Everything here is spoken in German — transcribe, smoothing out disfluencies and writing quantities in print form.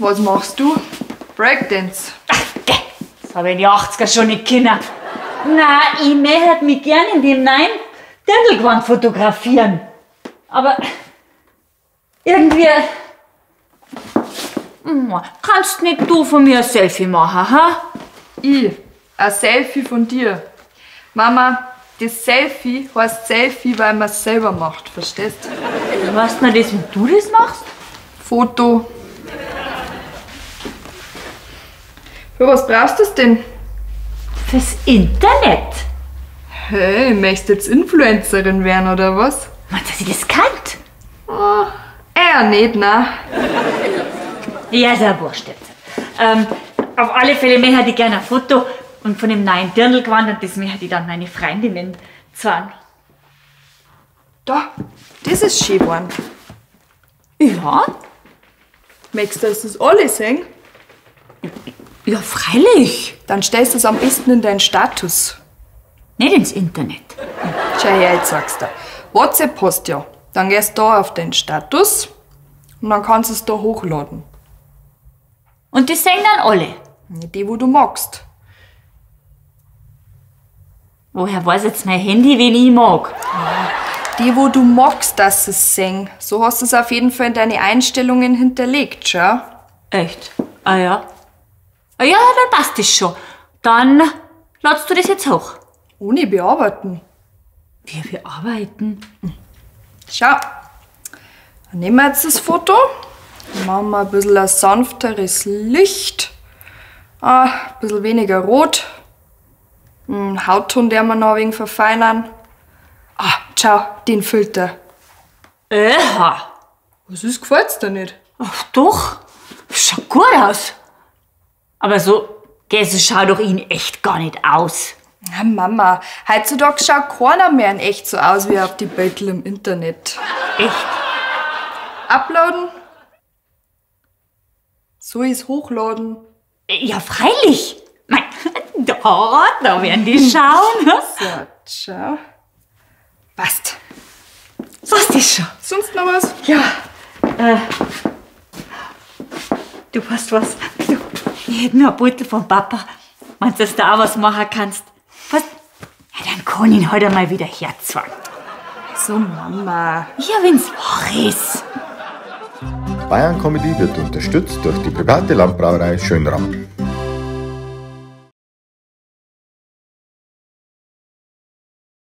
Was machst du? Breakdance. Das habe ich in die 80er schon nicht können. Nein, ich möchte mich gern in dem neuen Dirndlgewand fotografieren. Aber irgendwie... Kannst nicht du von mir ein Selfie machen, ha? Ein Selfie von dir. Mama, das Selfie heißt Selfie, weil man es selber macht, verstehst du? Du weißt nicht das, wenn du das machst? Foto. Für was brauchst du es denn? Fürs Internet. Hey, möchtest du jetzt Influencerin werden, oder was? Meinst du, dass ich das kannt? Oh, eher nicht, ne? Ja, ist ja wurscht jetzt. Auf alle Fälle möchte ich gerne ein Foto und von dem neuen Dirndlgewand und das möchte ich dann meine Freundinnen zeigen. Da, das ist schön geworden. Ja? Möchtest du das alle sehen? Ja, freilich. Dann stellst du es am besten in deinen Status. Nicht ins Internet. Schau her, jetzt sagst du. WhatsApp hast du ja. Dann gehst du da auf den Status und dann kannst du es da hochladen. Und das sehen dann alle. Die, wo du magst. Woher weiß jetzt mein Handy, wen ich mag? Die, wo du magst, dass sie es sehen. So hast du es auf jeden Fall in deine Einstellungen hinterlegt, schau. Echt? Ah ja. Ah ja, dann passt das schon. Dann ladst du das jetzt hoch. Ohne bearbeiten. Wir bearbeiten. Schau. Dann nehmen wir jetzt das Foto. Machen wir ein bisschen ein sanfteres Licht. Ein bisschen weniger rot. Hautton, der wir noch ein wenig verfeinern. Schau, den Filter. Was ist, gefällt's dir nicht? Ach doch, schaut gut aus. Aber so, so schaut doch ihn echt gar nicht aus. Ja, Mama, heutzutage schaut keiner mehr in echt so aus wie auf die Beutel im Internet. Echt? Uploaden. Soll ich's hochladen? Ja, freilich. Mein, da werden die schauen. So, schau. Passt. Was ist schon? Sonst noch was? Ja, du weißt was? Ich hätte nur ein Beutel von Papa. Meinst du, dass du auch was machen kannst? Was? Ja, dann kann ich ihn halt einmal wieder herzeigen. So, Mama. Ja, wenn's wahr ist. Bayern Comedy wird unterstützt durch die private Landbrauerei Schönram.